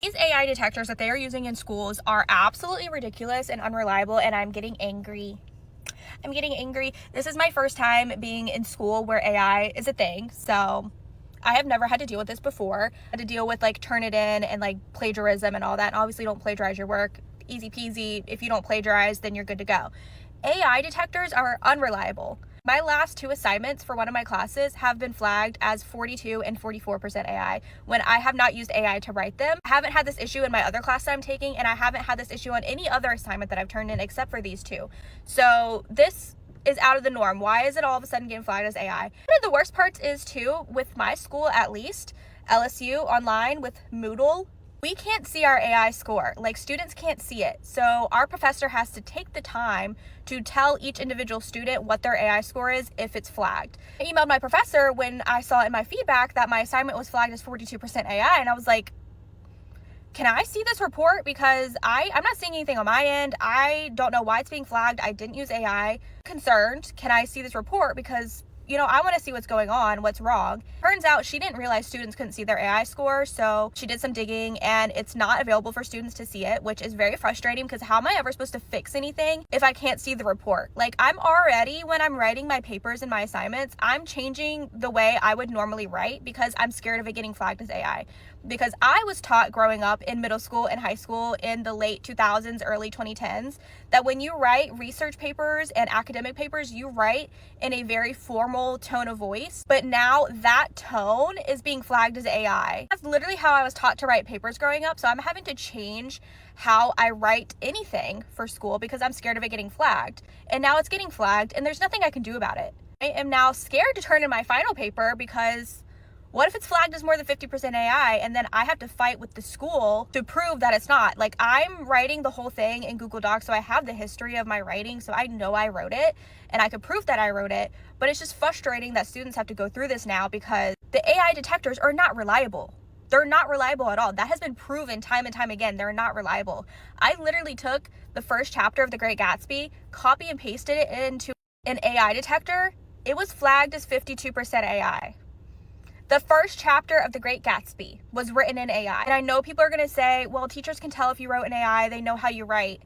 These AI detectors that they are using in schools are absolutely ridiculous and unreliable, and I'm getting angry. I'm getting angry. This is my first time being in school where AI is a thing, so I have never had to deal with this before. I had to deal with like Turnitin and like plagiarism and all that, and obviously don't plagiarize your work. Easy peasy. If you don't plagiarize, then you're good to go. AI detectors are unreliable. My last two assignments for one of my classes have been flagged as 42 and 44% AI when I have not used AI to write them. I haven't had this issue in my other class that I'm taking, and I haven't had this issue on any other assignment that I've turned in except for these two. So this is out of the norm. Why is it all of a sudden getting flagged as AI? One of the worst parts is too, with my school at least, LSU online with Moodle, we can't see our AI score. Like, students can't see it. So our professor has to take the time to tell each individual student what their AI score is if it's flagged. I emailed my professor when I saw in my feedback that my assignment was flagged as 42% AI, and I was like, can I see this report? Because I'm not seeing anything on my end. I don't know why it's being flagged. I didn't use AI. Concerned, can I see this report? Because I want to see what's going on, what's wrong. Turns out she didn't realize students couldn't see their AI score, so she did some digging and it's not available for students to see it, which is very frustrating because how am I ever supposed to fix anything if I can't see the report? Like, I'm already, when I'm writing my papers and my assignments, I'm changing the way I would normally write because I'm scared of it getting flagged as AI. Because I was taught growing up in middle school and high school in the late 2000s, early 2010s, that when you write research papers and academic papers, you write in a very formal tone of voice. But now that tone is being flagged as AI. That's literally how I was taught to write papers growing up. So I'm having to change how I write anything for school because I'm scared of it getting flagged. And now it's getting flagged and there's nothing I can do about it. I am now scared to turn in my final paper because what if it's flagged as more than 50% AI and then I have to fight with the school to prove that it's not? Like, I'm writing the whole thing in Google Docs, so I have the history of my writing, so I know I wrote it and I could prove that I wrote it. But it's just frustrating that students have to go through this now because the AI detectors are not reliable. They're not reliable at all. That has been proven time and time again. They're not reliable. I literally took the first chapter of The Great Gatsby, copy and pasted it into an AI detector. It was flagged as 52% AI. The first chapter of The Great Gatsby was written in AI. And I know people are going to say, well, teachers can tell if you wrote in AI. They know how you write.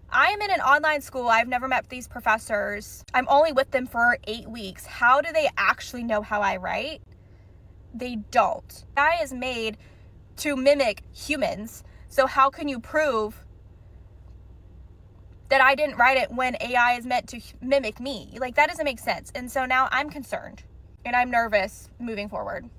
I am in an online school. I've never met these professors. I'm only with them for 8 weeks. How do they actually know how I write? They don't. AI is made to mimic humans. So how can you prove that I didn't write it when AI is meant to mimic me? Like, that doesn't make sense. And so now I'm concerned and I'm nervous moving forward.